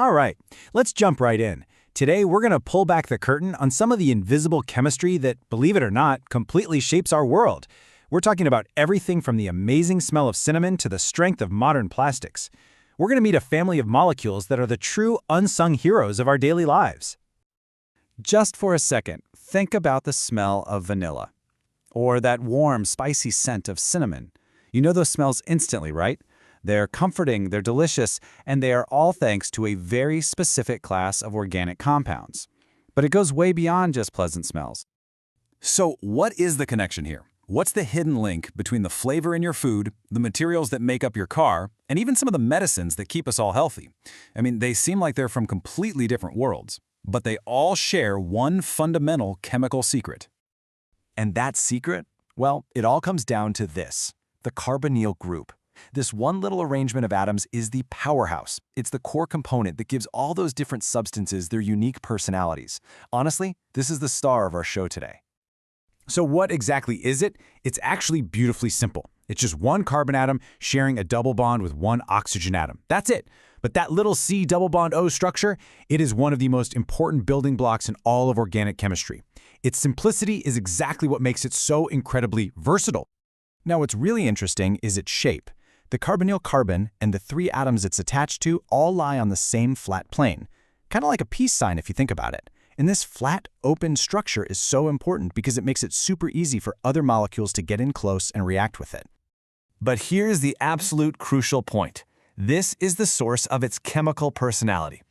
All right, let's jump right in. Today, we're going to pull back the curtain on some of the invisible chemistry that, believe it or not, completely shapes our world. We're talking about everything from the amazing smell of cinnamon to the strength of modern plastics. We're going to meet a family of molecules that are the true unsung heroes of our daily lives. Just for a second, think about the smell of vanilla. Or that warm, spicy scent of cinnamon. You know those smells instantly, right? They're comforting, they're delicious, and they are all thanks to a very specific class of organic compounds. But it goes way beyond just pleasant smells. So what is the connection here? What's the hidden link between the flavor in your food, the materials that make up your car, and even some of the medicines that keep us all healthy? I mean, they seem like they're from completely different worlds, but they all share one fundamental chemical secret. And that secret? Well, it all comes down to this: the carbonyl group. This one little arrangement of atoms is the powerhouse. It's the core component that gives all those different substances their unique personalities. Honestly, this is the star of our show today. So what exactly is it? It's actually beautifully simple. It's just one carbon atom sharing a double bond with one oxygen atom. That's it. But that little C double bond O structure, it is one of the most important building blocks in all of organic chemistry. Its simplicity is exactly what makes it so incredibly versatile. Now, what's really interesting is its shape. The carbonyl carbon and the three atoms it's attached to all lie on the same flat plane, kind of like a peace sign if you think about it. And this flat, open structure is so important because it makes it super easy for other molecules to get in close and react with it. But here's the absolute crucial point. This is the source of its chemical personality.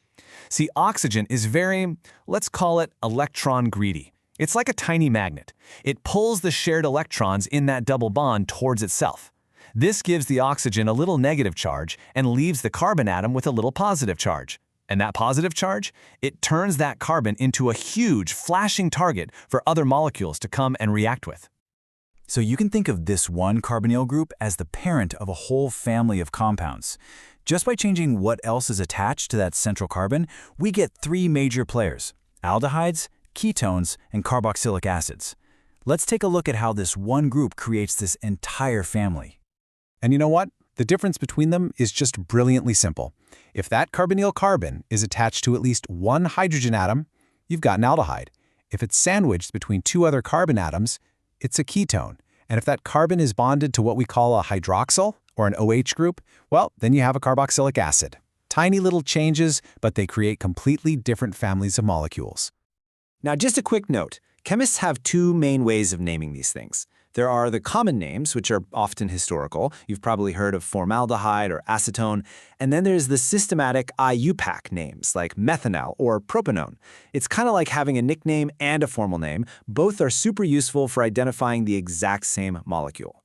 See, oxygen is very, let's call it, electron greedy. It's like a tiny magnet. It pulls the shared electrons in that double bond towards itself. This gives the oxygen a little negative charge and leaves the carbon atom with a little positive charge. And that positive charge? It turns that carbon into a huge, flashing target for other molecules to come and react with. So you can think of this one carbonyl group as the parent of a whole family of compounds. Just by changing what else is attached to that central carbon, we get three major players: aldehydes, ketones, and carboxylic acids. Let's take a look at how this one group creates this entire family. And you know what? The difference between them is just brilliantly simple. If that carbonyl carbon is attached to at least one hydrogen atom, you've got an aldehyde. If it's sandwiched between two other carbon atoms, it's a ketone. And if that carbon is bonded to what we call a hydroxyl or an OH group, well, then you have a carboxylic acid. Tiny little changes, but they create completely different families of molecules. Now, just a quick note. Chemists have two main ways of naming these things. There are the common names, which are often historical. You've probably heard of formaldehyde or acetone. And then there's the systematic IUPAC names, like methanol or propanone. It's kind of like having a nickname and a formal name. Both are super useful for identifying the exact same molecule.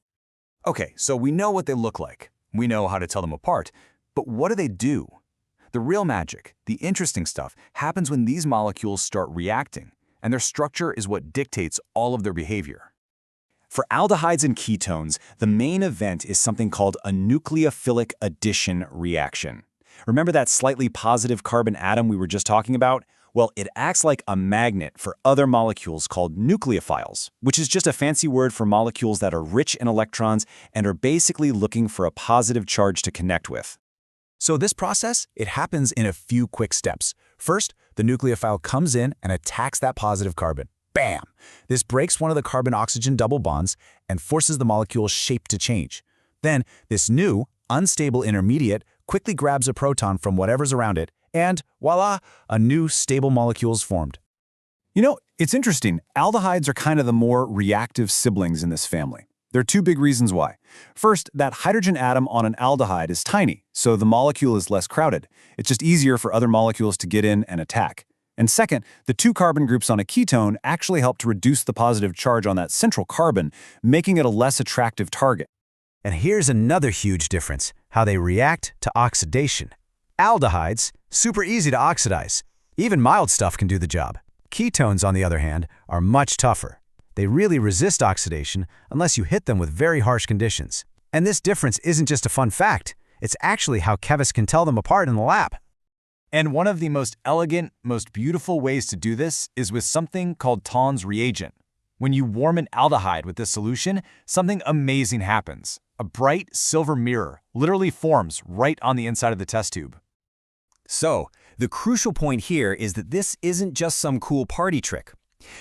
Okay, so we know what they look like. We know how to tell them apart. But what do they do? The real magic, the interesting stuff, happens when these molecules start reacting, and their structure is what dictates all of their behavior. For aldehydes and ketones, the main event is something called a nucleophilic addition reaction. Remember that slightly positive carbon atom we were just talking about? Well, it acts like a magnet for other molecules called nucleophiles, which is just a fancy word for molecules that are rich in electrons and are basically looking for a positive charge to connect with. So this process, it happens in a few quick steps. First, the nucleophile comes in and attacks that positive carbon. Bam! This breaks one of the carbon-oxygen double bonds and forces the molecule's shape to change. Then, this new, unstable intermediate quickly grabs a proton from whatever's around it, and voila, a new stable molecule is formed. You know, it's interesting. Aldehydes are kind of the more reactive siblings in this family. There are two big reasons why. First, that hydrogen atom on an aldehyde is tiny, so the molecule is less crowded. It's just easier for other molecules to get in and attack. And second, the two carbon groups on a ketone actually help to reduce the positive charge on that central carbon, making it a less attractive target. And here's another huge difference: how they react to oxidation. Aldehydes, super easy to oxidize. Even mild stuff can do the job. Ketones, on the other hand, are much tougher. They really resist oxidation unless you hit them with very harsh conditions. And this difference isn't just a fun fact. It's actually how chemists can tell them apart in the lab. And one of the most elegant, most beautiful ways to do this is with something called Tollen's reagent. When you warm an aldehyde with this solution, something amazing happens. A bright silver mirror literally forms right on the inside of the test tube. So, the crucial point here is that this isn't just some cool party trick.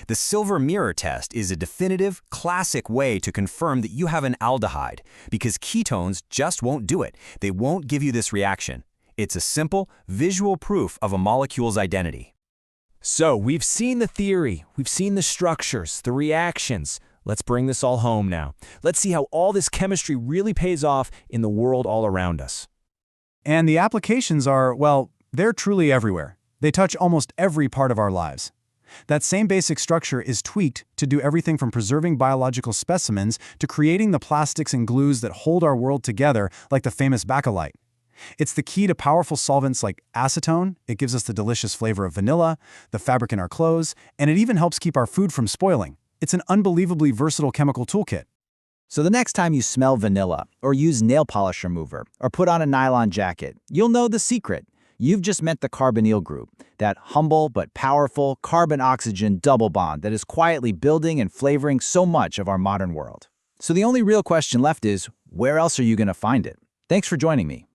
The silver mirror test is a definitive, classic way to confirm that you have an aldehyde, because ketones just won't do it. They won't give you this reaction. It's a simple, visual proof of a molecule's identity. So, we've seen the theory, we've seen the structures, the reactions. Let's bring this all home now. Let's see how all this chemistry really pays off in the world all around us. And the applications are, well, they're truly everywhere. They touch almost every part of our lives. That same basic structure is tweaked to do everything from preserving biological specimens to creating the plastics and glues that hold our world together, like the famous bakelite. It's the key to powerful solvents like acetone. It gives us the delicious flavor of vanilla, the fabric in our clothes, and it even helps keep our food from spoiling. It's an unbelievably versatile chemical toolkit. So the next time you smell vanilla, or use nail polish remover, or put on a nylon jacket, you'll know the secret. You've just met the carbonyl group, that humble but powerful carbon-oxygen double bond that is quietly building and flavoring so much of our modern world. So the only real question left is, where else are you going to find it? Thanks for joining me.